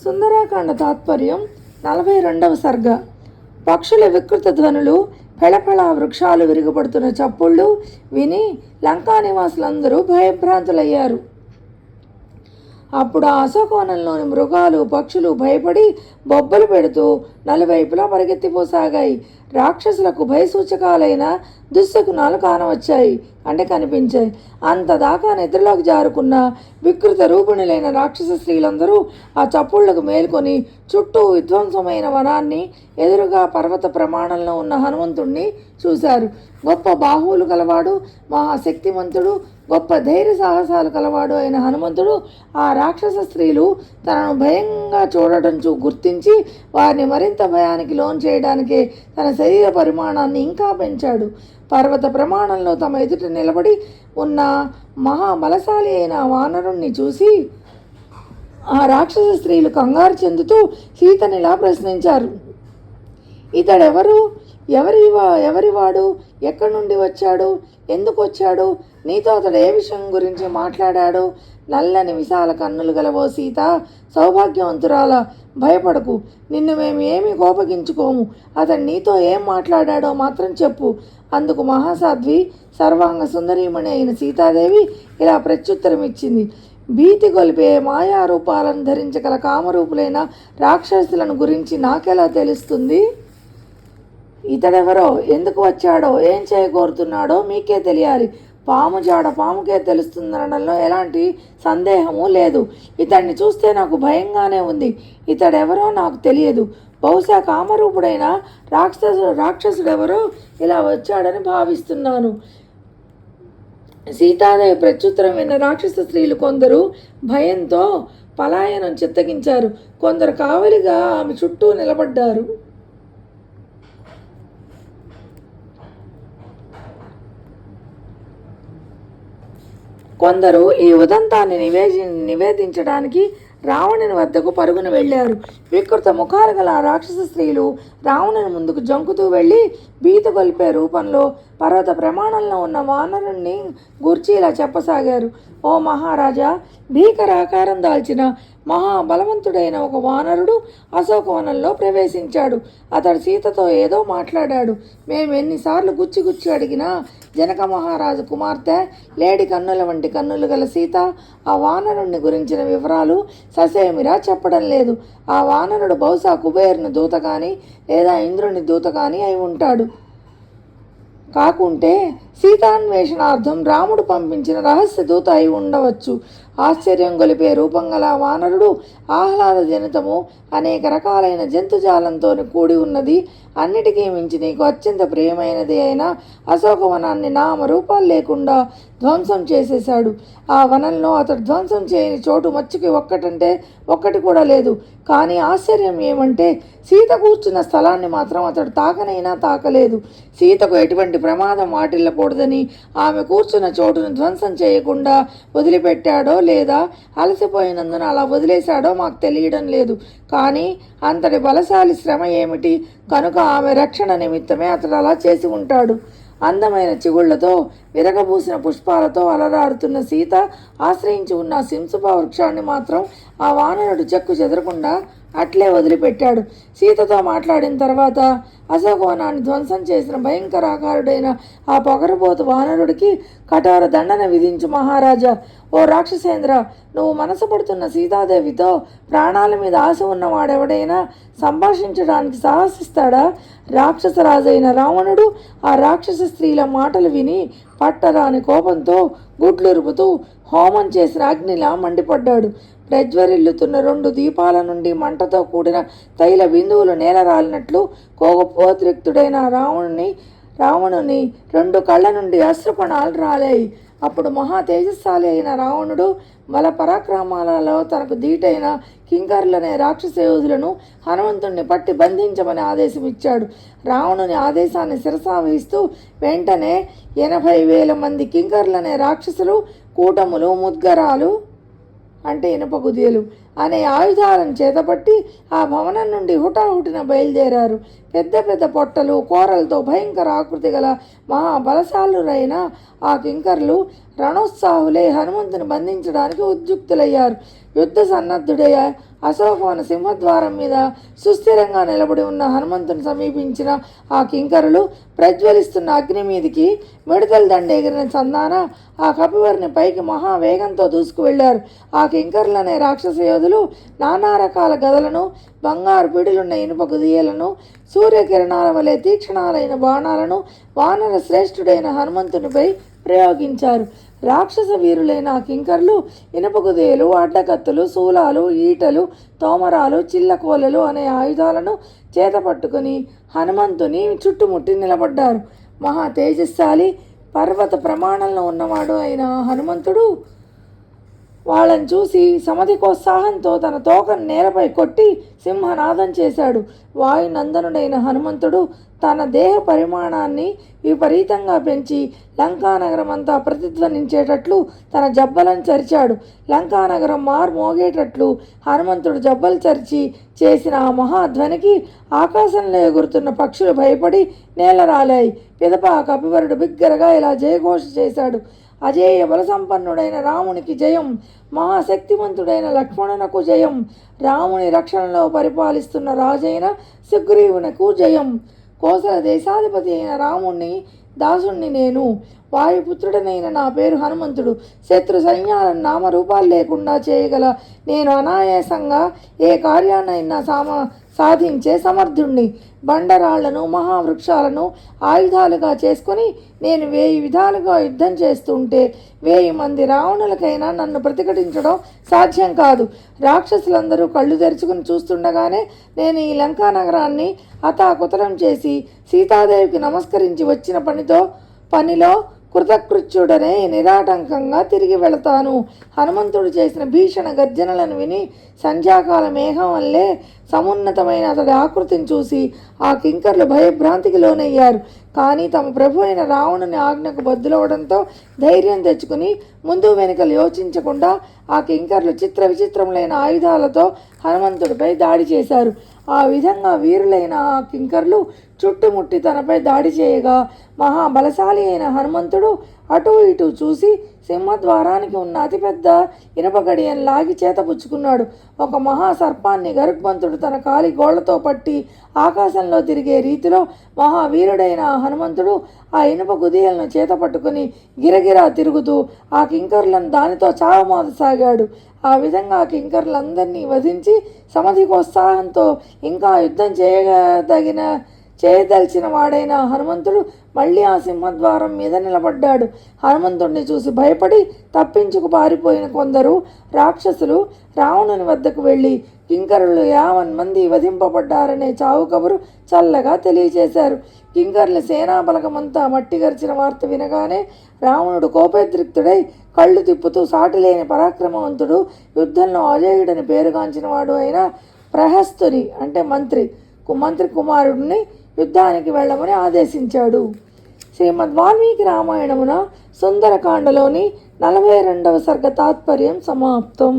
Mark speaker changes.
Speaker 1: సుందరాకాండ తాత్పర్యం 42వ సర్గ. పక్షుల వికృత ధ్వనులు, ఫెళఫెళ వృక్షాలు విరిగిపడుతున్న చప్పుళ్ళు విని లంకా నివాసులందరూ భయభ్రాంతులయ్యారు. అప్పుడు ఆ అశోకవనంలోని మృగాలు, పక్షులు భయపడి బొబ్బలు పెడుతూ నలువైపులా పరిగెత్తిపోసాగాయి. రాక్షసులకు భయసూచకాలైన దుశ్శకునాలు కానవచ్చాయి, అంటే కనిపించాయి. అంతదాకా నిద్రలోకి జారుకున్న వికృత రూపిణులైన రాక్షస స్త్రీలందరూ ఆ చప్పుళ్లకు మేల్కొని చుట్టూ విధ్వంసమైన వనాన్ని, ఎదురుగా పర్వత ప్రమాణంలో ఉన్న హనుమంతుణ్ణి చూశారు. గొప్ప బాహువులు కలవాడు, మహాశక్తిమంతుడు, గొప్ప ధైర్య సాహసాలు కలవాడు అయిన హనుమంతుడు ఆ రాక్షస స్త్రీలు తనను భయంగా చూడటం గుర్తించి వారిని మరింత భయానికి లోన్ చేయడానికి తన శరీర పరిమాణాన్ని ఇంకా పెంచాడు. పర్వత ప్రమాణంలో తమ ఎదుట నిలబడి ఉన్న మహాబలశాలి అయిన వానరుణ్ణి చూసి ఆ రాక్షస స్త్రీలు కంగారు చెందుతూ సీతనిలా ప్రశ్నించారు. ఇతడెవరు? ఎవరివాడు? ఎక్కడి నుండి వచ్చాడు? ఎందుకు వచ్చాడు? నీతో అతడు ఏ విషయం గురించి మాట్లాడాడు? నల్లని విశాల కన్నులు గలవో సీత, సౌభాగ్యవంతురాల, భయపడకు. నిన్ను మేము ఏమీ కోపగించుకోము. అతడు నీతో ఏం మాట్లాడాడో మాత్రం చెప్పు. అందుకు మహాసాధ్వి, సర్వాంగ సుందరీమణి అయిన సీతాదేవి ఇలా ప్రత్యుత్తరం ఇచ్చింది. భీతి గొలిపే మాయారూపాలను ధరించగల కామరూపులైన రాక్షసులను గురించి నాకెలా తెలుస్తుంది? ఇతడెవరో, ఎందుకు వచ్చాడో, ఏం చేయగోరుతున్నాడో మీకే తెలియాలి. పాము జాడ పాముకే తెలుస్తుందనడంలో ఎలాంటి సందేహము లేదు. ఇతడిని చూస్తే నాకు భయంగానే ఉంది. ఇతడెవరో నాకు తెలియదు. బహుశా కామరూపుడైన రాక్షసుడెవరో ఇలా వచ్చాడని భావిస్తున్నాను. సీతాదేవి ప్రత్యుత్తరం విన్న రాక్షస స్త్రీలు కొందరు భయంతో పలాయనం చిత్తగించారు. కొందరు కావలిగా ఆమె చుట్టూ నిలబడ్డారు. కొందరు ఈ ఉదంతాన్ని నివేదించడానికి రావణుని వద్దకు పరుగున వెళ్ళారు. వికృత ముఖాలు గల రాక్షస స్త్రీలు రావణుని ముందుకు జంకుతూ వెళ్ళి భీత గొల్పే రూపంలో పర్వత ప్రమాణంలో ఉన్న వానరుణ్ణి గూర్చి ఇలా చెప్పసాగారు. ఓ మహారాజా, భీకరాకారం దాల్చిన మహాబలవంతుడైన ఒక వానరుడు అశోకవనంలో ప్రవేశించాడు. అతడు సీతతో ఏదో మాట్లాడాడు. మేము ఎన్నిసార్లు గుచ్చి అడిగినా జనక మహారాజు కుమార్తె లేడి కన్నుల వంటి కన్నులు గల సీత ఆ వానరుణ్ణి గురించిన వివరాలు ససేమిరా చెప్పడం లేదు. ఆ వానరుడు బహుశా కుబేరుని దూత కానీ లేదా ఇంద్రుని దూత కానీ అయి ఉంటాడు. కాకుంటే సీతాన్వేషణార్థం రాముడు పంపించిన రహస్య దూత అయి ఉండవచ్చు. ఆశ్చర్యం గొలిపే రూపం గల వానరుడు ఆహ్లాద జనితము అనేక రకాలైన జంతుజాలంతో కూడి ఉన్నది. అన్నిటికీ మించి నీకు అత్యంత ప్రియమైనది అయిన అశోకవనాన్ని నామరూపాలు లేకుండా ధ్వంసం చేసేశాడు. ఆ వనంలో అతడు ధ్వంసం చేయని చోటు మచ్చుకి ఒక్కటంటే ఒక్కటి కూడా లేదు. కానీ ఆశ్చర్యం ఏమంటే సీత కూర్చున్న స్థలాన్ని మాత్రం అతడు తాకనైనా తాకలేదు. సీతకు ఎటువంటి ప్రమాదం వాటిల్లకూడదని ఆమె కూర్చున్న చోటును ధ్వంసం చేయకుండా వదిలిపెట్టాడో లేదా అలసిపోయినందున అలా వదిలేశాడో మాకు తెలియడం లేదు. కానీ అంతటి బలశాలి శ్రమ ఏమిటి కనుక ఆమె రక్షణ నిమిత్తమే అతడు అలా చేసి ఉంటాడు. అందమైన చిగుళ్లతో విరగబూసిన పుష్పాలతో అలరారుతున్న సీత ఆశ్రయించి ఉన్న సింసుప వృక్షాన్ని మాత్రం ఆ వానరుడు చెక్కు చెదరకుండా అట్లే వదిలిపెట్టాడు. సీతతో మాట్లాడిన తర్వాత అశోకవనాన్ని ధ్వంసం చేసిన భయంకరాకారుడైన ఆ పొగరబోతు వానరుడికి కఠోర దండన విధించు మహారాజా. ఓ రాక్షసేంద్ర, నువ్వు మనసు పడుతున్న సీతాదేవితో ప్రాణాల మీద ఆశ ఉన్నవాడెవడైనా సంభాషించడానికి సాహసిస్తాడా? రాక్షసరాజైన రావణుడు ఆ రాక్షస స్త్రీల మాటలు విని పట్టరాని కోపంతో గుడ్లురుపుతూ హోమం చేసిన అగ్నిలా మండిపడ్డాడు. ప్రజ్వరిల్లుతున్న 2 దీపాల నుండి మంటతో కూడిన తైల బిందువులు నేలరాలినట్లు కోపోద్రిక్తుడైన రావణుని 2 కళ్ళ నుండి అశ్రుకణాలు రాలాయి. అప్పుడు మహా తేజస్శాలి అయిన రావణుడు బల పరాక్రమాలలో తనకు ధీటైన కింకర్లనే రాక్షస యోధులను హనుమంతుణ్ణి పట్టి బంధించమని ఆదేశం ఇచ్చాడు. రావణుని ఆదేశాన్ని శిరసావహిస్తూ వెంటనే 80,000 మంది కింకర్లనే రాక్షసులు కూటములు, ముద్గరాలు అంటే ఇనుప గుదియలు అనే ఆయుధాలను చేతపట్టి ఆ భవనం నుండి హుటాహుటిన బయలుదేరారు. పెద్ద పెద్ద పొట్టలు, కోరలతో భయంకర ఆకృతి గల మహాబలశాలురైన ఆ కింకర్లు రణోత్సాహులై హనుమంతుని బంధించడానికి ఉద్యుక్తులయ్యారు. యుద్ధ సన్నద్ధుడై అశోకవన సింహద్వారం మీద సుస్థిరంగా నిలబడి ఉన్న హనుమంతుని సమీపించిన ఆ కింకరులు ప్రజ్వలిస్తున్న అగ్ని మీదికి మిడతల దండెగిరిన చందాన ఆ కపివరిని పైకి మహావేగంతో దూసుకు వెళ్లారు. ఆ కింకరులనే రాక్షస యోధులు నానా రకాల గదలను, బంగారు పిడులున్న ఇనుప గుదియలను, సూర్యకిరణాల వలె తీక్షణాలైన బాణాలను వానర శ్రేష్ఠుడైన హనుమంతునిపై ప్రయోగించారు. రాక్షస వీరులైన ఆ కింకర్లు ఇనుప కుదేలు, అడ్డకత్తులు, శూలాలు, ఈటలు, తోమరాలు, చిల్లకోలలు అనే ఆయుధాలను చేతపట్టుకుని హనుమంతుని చుట్టుముట్టి నిలబడ్డారు. మహా తేజస్శాలి, పర్వత ప్రమాణంలో ఉన్నవాడు అయిన హనుమంతుడు వాళ్ళని చూసి సమధికోత్సాహంతో తన తోకను నేలపై కొట్టి సింహనాదం చేశాడు. వాయునందనుడైన హనుమంతుడు తన దేహ పరిమాణాన్ని విపరీతంగా పెంచి లంకానగరం అంతా ప్రతిధ్వనించేటట్లు తన జబ్బలను చరిచాడు. లంకానగరం మోగేటట్లు హనుమంతుడు జబ్బలు చరిచి చేసిన ఆ మహాధ్వనికి ఆకాశంలో ఎగురుతున్న పక్షులు భయపడి నేలరాలాయి. పిదప ఆ కపివరుడు బిగ్గరగా ఇలా జయఘోష చేశాడు: అజేయ బలసంపన్నుడైన రామునికి జయం, మహాశక్తివంతుడైన లక్ష్మణునకు జయం, రాముని రక్షణలో పరిపాలిస్తున్న రాజైన సుగ్రీవునకు జయం. కోసల దేశాధిపతి అయిన రాముణ్ణి దాసుణ్ణి నేను, వాయుపుత్రుడనైన నా పేరు హనుమంతుడు. శత్రు సైన్యాలను నామరూపాలు లేకుండా చేయగల నేను అనాయాసంగా ఏ కార్యాన్నైనా సాధించే సమర్థుణ్ణి. బండరాళ్లను, మహావృక్షాలను ఆయుధాలుగా చేసుకొని నేను 1000 విధాలుగా యుద్ధం చేస్తుంటే 1000 మంది రావణులకైనా నన్ను ప్రతిఘటించడం సాధ్యం కాదు. రాక్షసులందరూ కళ్ళు తెరుచుకుని చూస్తుండగానే నేను ఈ లంకా నగరాన్ని అతాకుతలం చేసి సీతాదేవికి నమస్కరించి వచ్చిన పనిలో కృతకృత్యుడనే నిరాటంకంగా తిరిగి వెళతాను. హనుమంతుడు చేసిన భీషణ గర్జనలను విని సంధ్యాకాల మేఘం వల్లే సమున్నతమైన అతడి ఆకృతిని చూసి ఆ కింకర్లు భయభ్రాంతికి లోనయ్యారు. కానీ తమ ప్రభు అయిన రావణుని ఆజ్ఞకు బద్దులవడంతో ధైర్యం తెచ్చుకుని ముందు వెనుకలు యోచించకుండా ఆ కింకర్లు చిత్ర విచిత్రములైన ఆయుధాలతో హనుమంతుడిపై దాడి చేశారు. ఆ విధంగా వీరులైన ఆ కింకర్లు చుట్టుముట్టి తనపై దాడి చేయగా మహాబలశాలి అయిన హనుమంతుడు అటు ఇటు చూసి సింహద్వారానికి ఉన్న అతిపెద్ద ఇనుపగడియను లాగి చేతపుచ్చుకున్నాడు. ఒక మహాసర్పాన్ని గరుత్మంతుడు తన కాలి గోళ్లతో పట్టి ఆకాశంలో తిరిగే రీతిలో మహావీరుడైన హనుమంతుడు ఆ ఇనుప గుదియలను చేతపట్టుకుని గిరగిరా తిరుగుతూ ఆ కింకర్లను దానితో చావమాదసాగాడు. ఆ విధంగా కింకర్లందరినీ వధించి సమధికోత్సాహంతో ఇంకా యుద్ధం చేయదలిచిన వాడైన హనుమంతుడు మళ్ళీ ఆ సింహద్వారం మీద నిలబడ్డాడు. హనుమంతుడిని చూసి భయపడి తప్పించుకు పారిపోయిన కొందరు రాక్షసులు రావణుని వద్దకు వెళ్ళి కింకరులు 50 మంది వధింపబడ్డారనే చావు కబురు చల్లగా తెలియచేశారు. కింకర్ల సేనాబలగమంతా మట్టిగరిచిన వార్త వినగానే రావణుడు కోపోద్రిక్తుడై కళ్ళు తిప్పుతూ సాటిలేని పరాక్రమవంతుడు, యుద్ధంలో అజేయుడని పేరుగాంచిన వాడు అయిన ప్రహస్తుని అంటే మంత్రి కుమారుడిని యుద్ధానికి వెళ్ళమని ఆదేశించాడు. శ్రీమద్ వాల్మీకి రామాయణమున సుందరకాండలోని 42వ సర్గ తాత్పర్యం సమాప్తం.